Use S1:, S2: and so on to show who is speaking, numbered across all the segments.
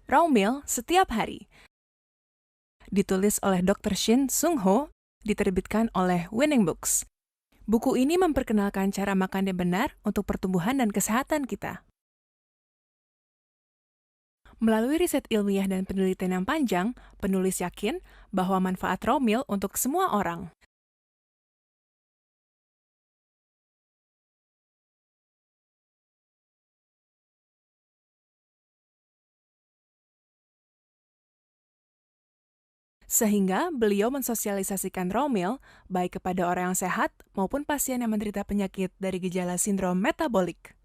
S1: Raw Meal Setiap Hari. Ditulis oleh Dr. Shin Sung Ho, diterbitkan oleh Winning Books. Buku ini memperkenalkan cara makan yang benar untuk pertumbuhan dan kesehatan kita. Melalui riset ilmiah dan penelitian yang panjang, penulis yakin bahwa manfaat raw meal untuk semua orang. Sehingga beliau mensosialisasikan raw meal baik kepada orang yang sehat maupun pasien yang menderita penyakit dari gejala sindrom metabolik.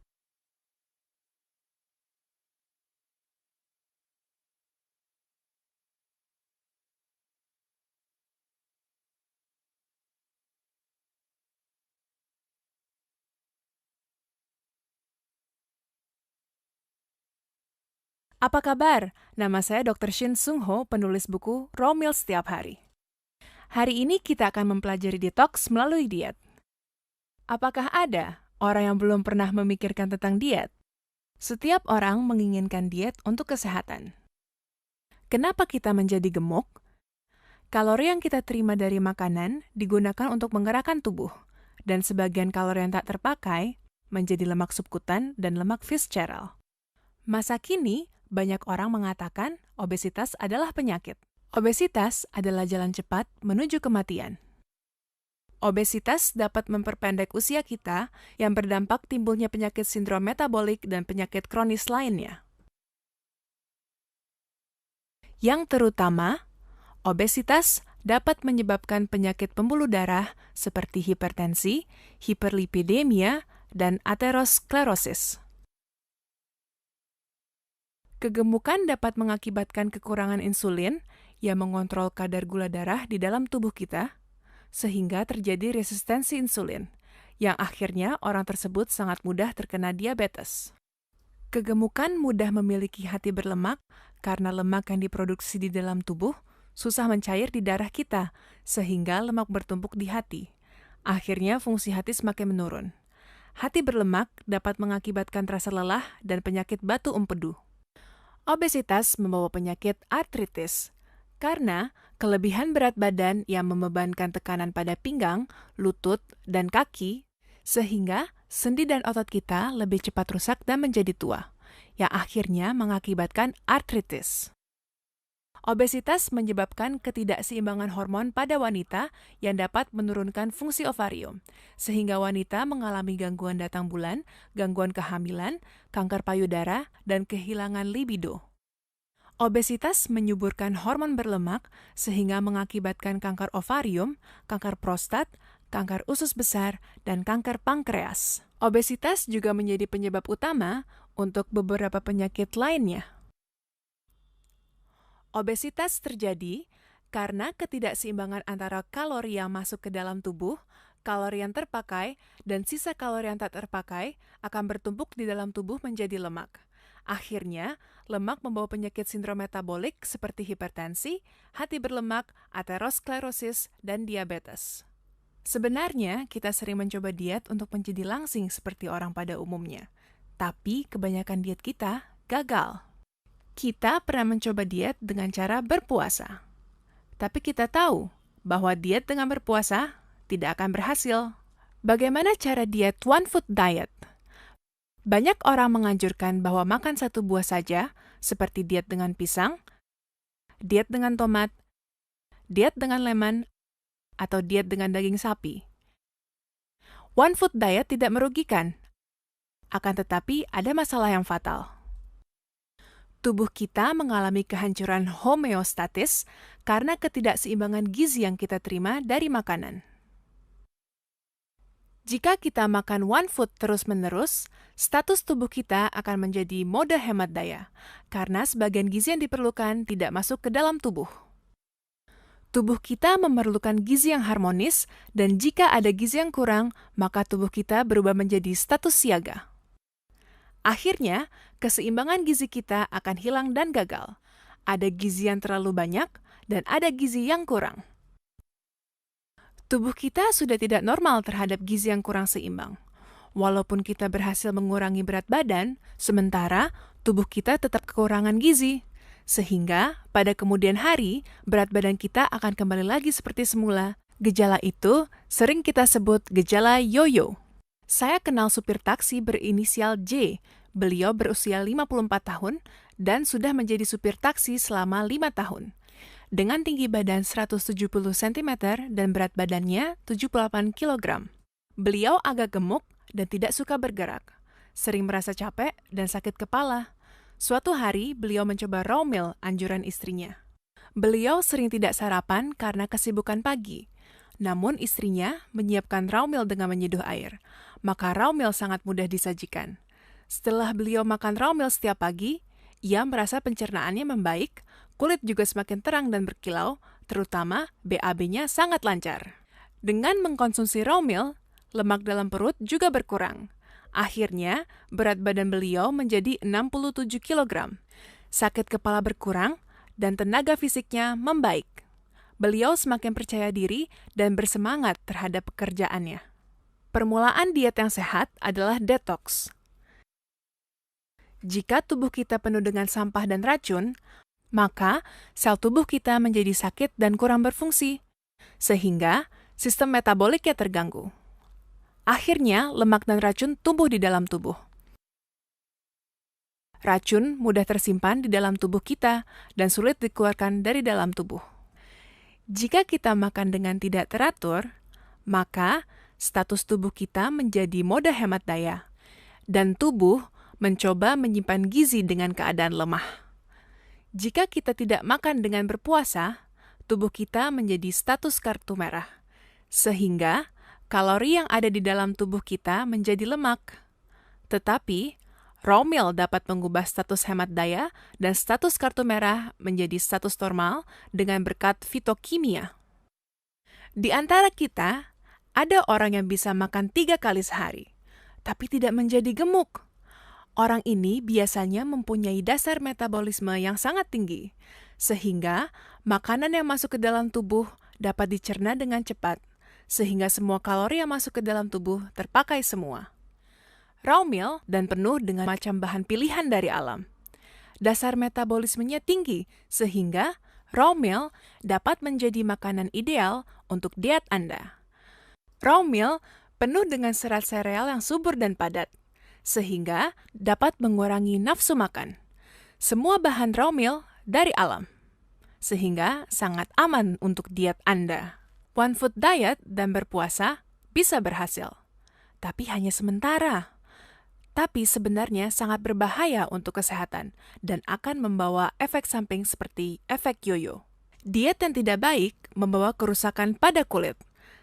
S1: Apa kabar? Nama saya Dr. Shin Sung Ho, penulis buku Raw Meal Setiap Hari. Hari ini kita akan mempelajari detox melalui diet. Apakah ada orang yang belum pernah memikirkan tentang diet? Setiap orang menginginkan diet untuk kesehatan. Kenapa kita menjadi gemuk? Kalori yang kita terima dari makanan digunakan untuk menggerakkan tubuh, dan sebagian kalori yang tak terpakai menjadi lemak subkutan dan lemak visceral. Masa kini, banyak orang mengatakan obesitas adalah penyakit. Obesitas adalah jalan cepat menuju kematian. Obesitas dapat memperpendek usia kita yang berdampak timbulnya penyakit sindrom metabolik dan penyakit kronis lainnya. Yang terutama, obesitas dapat menyebabkan penyakit pembuluh darah seperti hipertensi, hiperlipidemia, dan aterosklerosis. Kegemukan dapat mengakibatkan kekurangan insulin yang mengontrol kadar gula darah di dalam tubuh kita, sehingga terjadi resistensi insulin, yang akhirnya orang tersebut sangat mudah terkena diabetes. Kegemukan mudah memiliki hati berlemak karena lemak yang diproduksi di dalam tubuh susah mencair di darah kita, sehingga lemak bertumpuk di hati. Akhirnya fungsi hati semakin menurun. Hati berlemak dapat mengakibatkan rasa lelah dan penyakit batu empedu. Obesitas membawa penyakit artritis karena kelebihan berat badan yang membebankan tekanan pada pinggang, lutut, dan kaki, sehingga sendi dan otot kita lebih cepat rusak dan menjadi tua, yang akhirnya mengakibatkan artritis. Obesitas menyebabkan ketidakseimbangan hormon pada wanita yang dapat menurunkan fungsi ovarium, sehingga wanita mengalami gangguan datang bulan, gangguan kehamilan, kanker payudara, dan kehilangan libido. Obesitas menyuburkan hormon berlemak sehingga mengakibatkan kanker ovarium, kanker prostat, kanker usus besar, dan kanker pankreas. Obesitas juga menjadi penyebab utama untuk beberapa penyakit lainnya. Obesitas terjadi karena ketidakseimbangan antara kalori yang masuk ke dalam tubuh, kalori yang terpakai, dan sisa kalori yang tak terpakai akan bertumpuk di dalam tubuh menjadi lemak. Akhirnya, lemak membawa penyakit sindrom metabolik seperti hipertensi, hati berlemak, aterosklerosis, dan diabetes. Sebenarnya, kita sering mencoba diet untuk menjadi langsing seperti orang pada umumnya. Tapi kebanyakan diet kita gagal. Kita pernah mencoba diet dengan cara berpuasa. Tapi kita tahu bahwa diet dengan berpuasa tidak akan berhasil. Bagaimana cara diet one food diet? Banyak orang menganjurkan bahwa makan satu buah saja, seperti diet dengan pisang, diet dengan tomat, diet dengan lemon, atau diet dengan daging sapi. One food diet tidak merugikan, akan tetapi ada masalah yang fatal. Tubuh kita mengalami kehancuran homeostatis karena ketidakseimbangan gizi yang kita terima dari makanan. Jika kita makan one food terus-menerus, status tubuh kita akan menjadi mode hemat daya, karena sebagian gizi yang diperlukan tidak masuk ke dalam tubuh. Tubuh kita memerlukan gizi yang harmonis, dan jika ada gizi yang kurang, maka tubuh kita berubah menjadi status siaga. Akhirnya, keseimbangan gizi kita akan hilang dan gagal. Ada gizi yang terlalu banyak, dan ada gizi yang kurang. Tubuh kita sudah tidak normal terhadap gizi yang kurang seimbang. Walaupun kita berhasil mengurangi berat badan, sementara tubuh kita tetap kekurangan gizi. Sehingga pada kemudian hari, berat badan kita akan kembali lagi seperti semula. Gejala itu sering kita sebut gejala yo-yo. Saya kenal supir taksi berinisial J. Beliau berusia 54 tahun dan sudah menjadi supir taksi selama 5 tahun. Dengan tinggi badan 170 cm dan berat badannya 78 kg. Beliau agak gemuk dan tidak suka bergerak, sering merasa capek dan sakit kepala. Suatu hari, beliau mencoba raw meal anjuran istrinya. Beliau sering tidak sarapan karena kesibukan pagi. Namun istrinya menyiapkan raw meal dengan menyeduh air. Maka raw meal sangat mudah disajikan. Setelah beliau makan raw meal setiap pagi, ia merasa pencernaannya membaik, kulit juga semakin terang dan berkilau, terutama BAB-nya sangat lancar. Dengan mengkonsumsi raw meal, lemak dalam perut juga berkurang. Akhirnya, berat badan beliau menjadi 67 kg. Sakit kepala berkurang dan tenaga fisiknya membaik. Beliau semakin percaya diri dan bersemangat terhadap pekerjaannya. Permulaan diet yang sehat adalah detox. Jika tubuh kita penuh dengan sampah dan racun, maka sel tubuh kita menjadi sakit dan kurang berfungsi, sehingga sistem metaboliknya terganggu. Akhirnya, lemak dan racun tumbuh di dalam tubuh. Racun mudah tersimpan di dalam tubuh kita dan sulit dikeluarkan dari dalam tubuh. Jika kita makan dengan tidak teratur, maka status tubuh kita menjadi mode hemat daya, dan tubuh mencoba menyimpan gizi dengan keadaan lemah. Jika kita tidak makan dengan berpuasa, tubuh kita menjadi status kartu merah, sehingga kalori yang ada di dalam tubuh kita menjadi lemak. Tetapi, raw meal dapat mengubah status hemat daya dan status kartu merah menjadi status normal dengan berkat fitokimia. Di antara kita, ada orang yang bisa makan 3 kali sehari, tapi tidak menjadi gemuk. Orang ini biasanya mempunyai dasar metabolisme yang sangat tinggi, sehingga makanan yang masuk ke dalam tubuh dapat dicerna dengan cepat, sehingga semua kalori yang masuk ke dalam tubuh terpakai semua. Raw meal dan penuh dengan macam bahan pilihan dari alam. Dasar metabolismenya tinggi, sehingga raw meal dapat menjadi makanan ideal untuk diet Anda. Raw meal penuh dengan serat sereal yang subur dan padat, sehingga dapat mengurangi nafsu makan. Semua bahan raw meal dari alam, sehingga sangat aman untuk diet Anda. One food diet dan berpuasa bisa berhasil, tapi hanya sementara. Tapi sebenarnya sangat berbahaya untuk kesehatan dan akan membawa efek samping seperti efek yoyo. Diet yang tidak baik membawa kerusakan pada kulit,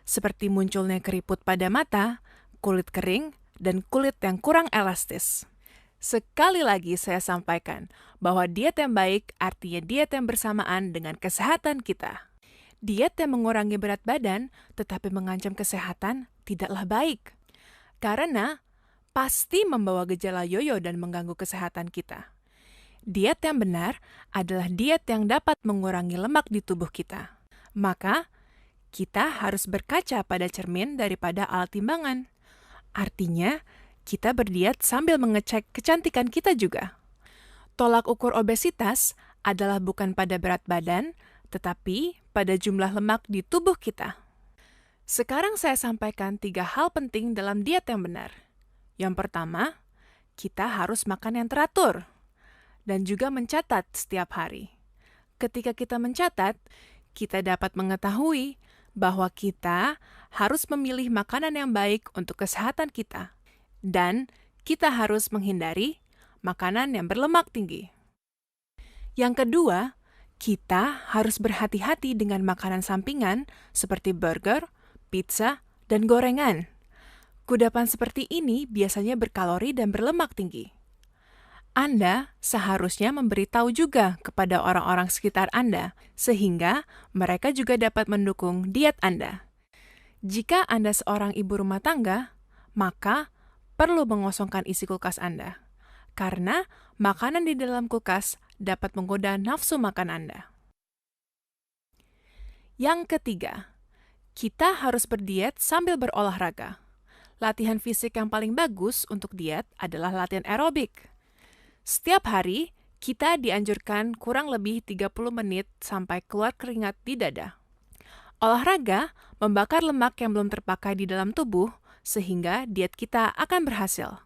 S1: seperti munculnya keriput pada mata, kulit kering, dan kulit yang kurang elastis. Sekali lagi saya sampaikan bahwa diet yang baik artinya diet yang bersamaan dengan kesehatan kita. Diet yang mengurangi berat badan tetapi mengancam kesehatan tidaklah baik, karena pasti membawa gejala yoyo dan mengganggu kesehatan kita. Diet yang benar adalah diet yang dapat mengurangi lemak di tubuh kita. Maka, kita harus berkaca pada cermin daripada alat timbangan. Artinya, kita berdiet sambil mengecek kecantikan kita juga. Tolak ukur obesitas adalah bukan pada berat badan, tetapi pada jumlah lemak di tubuh kita. Sekarang saya sampaikan 3 hal penting dalam diet yang benar. Yang pertama, kita harus makan yang teratur dan juga mencatat setiap hari. Ketika kita mencatat, kita dapat mengetahui bahwa kita harus memilih makanan yang baik untuk kesehatan kita, dan kita harus menghindari makanan yang berlemak tinggi. Yang kedua, kita harus berhati-hati dengan makanan sampingan seperti burger, pizza, dan gorengan. Kudapan seperti ini biasanya berkalori dan berlemak tinggi. Anda seharusnya memberitahu juga kepada orang-orang sekitar Anda, sehingga mereka juga dapat mendukung diet Anda. Jika Anda seorang ibu rumah tangga, maka perlu mengosongkan isi kulkas Anda, karena makanan di dalam kulkas dapat menggoda nafsu makan Anda. Yang ketiga, kita harus berdiet sambil berolahraga. Latihan fisik yang paling bagus untuk diet adalah latihan aerobik. Setiap hari, Kita dianjurkan kurang lebih 30 menit sampai keluar keringat di dada. Olahraga membakar lemak yang belum terpakai di dalam tubuh, sehingga diet kita akan berhasil.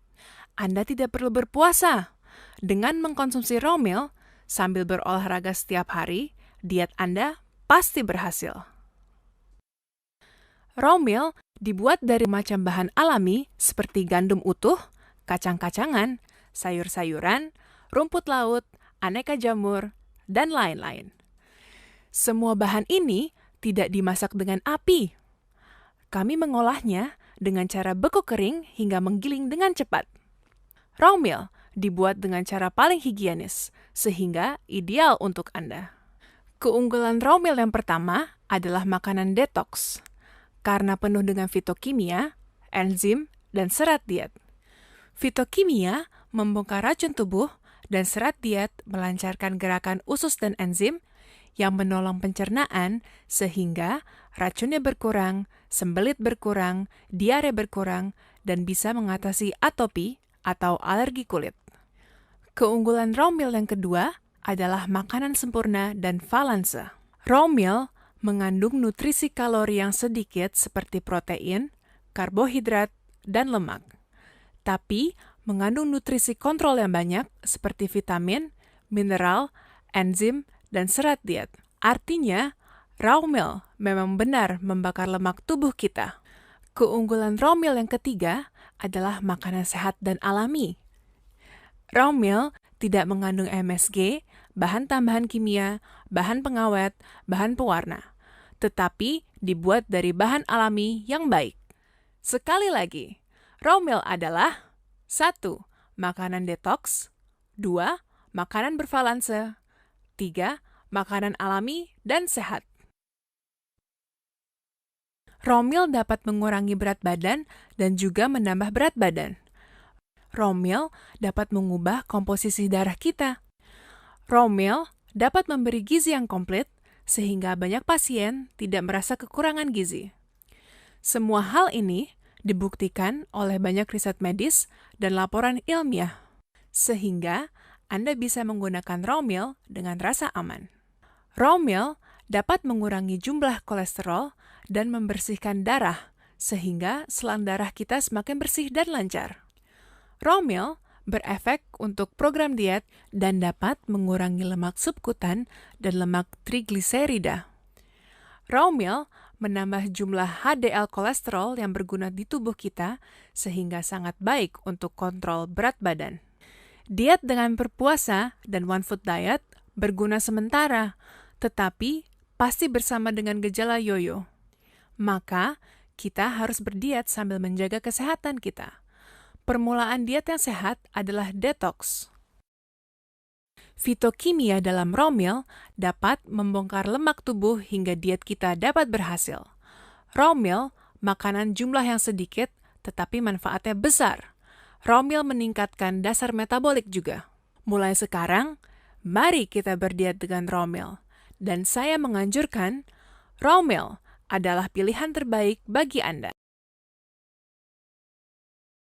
S1: Anda tidak perlu berpuasa. Dengan mengkonsumsi raw meal sambil berolahraga setiap hari, diet Anda pasti berhasil. Raw meal dibuat dari macam bahan alami seperti gandum utuh, kacang-kacangan, sayur-sayuran, rumput laut, aneka jamur, dan lain-lain. Semua bahan ini tidak dimasak dengan api. Kami mengolahnya dengan cara beku kering hingga menggiling dengan cepat. Raw meal dibuat dengan cara paling higienis, sehingga ideal untuk Anda. Keunggulan raw meal yang pertama adalah makanan detox, karena penuh dengan fitokimia, enzim, dan serat diet. Fitokimia membongkar racun tubuh, dan serat diet melancarkan gerakan usus dan enzim yang menolong pencernaan sehingga racunnya berkurang, sembelit berkurang, diare berkurang, dan bisa mengatasi atopi atau alergi kulit. Keunggulan raw meal yang kedua adalah makanan sempurna dan valanse. Raw meal mengandung nutrisi kalori yang sedikit seperti protein, karbohidrat, dan lemak. Tapi mengandung nutrisi kontrol yang banyak seperti vitamin, mineral, enzim, dan serat diet. Artinya, raw meal memang benar membakar lemak tubuh kita. Keunggulan raw meal yang ketiga adalah makanan sehat dan alami. Raw meal tidak mengandung MSG, bahan tambahan kimia, bahan pengawet, bahan pewarna, tetapi dibuat dari bahan alami yang baik. Sekali lagi, raw meal adalah 1. Makanan detox, 2. Makanan bervalanse, 3. Makanan alami dan sehat. Raw meal dapat mengurangi berat badan dan juga menambah berat badan. Raw meal dapat mengubah komposisi darah kita. Raw meal dapat memberi gizi yang komplit, sehingga banyak pasien tidak merasa kekurangan gizi. Semua hal ini dibuktikan oleh banyak riset medis dan laporan ilmiah, sehingga Anda bisa menggunakan raw meal dengan rasa aman. Raw meal dapat mengurangi jumlah kolesterol dan membersihkan darah, sehingga selang darah kita semakin bersih dan lancar. Raw meal berefek untuk program diet dan dapat mengurangi lemak subkutan dan lemak trigliserida. Raw meal menambah jumlah HDL kolesterol yang berguna di tubuh kita, sehingga sangat baik untuk kontrol berat badan. Diet dengan berpuasa dan one food diet berguna sementara, tetapi pasti bersama dengan gejala yoyo. Maka, kita harus berdiet sambil menjaga kesehatan kita. Permulaan diet yang sehat adalah detox. Fitokimia dalam raw meal dapat membongkar lemak tubuh hingga diet kita dapat berhasil. Raw meal, makanan jumlah yang sedikit, tetapi manfaatnya besar. Raw meal meningkatkan dasar metabolik juga. Mulai sekarang, mari kita berdiet dengan raw meal. Dan saya menganjurkan, raw meal adalah pilihan terbaik bagi Anda.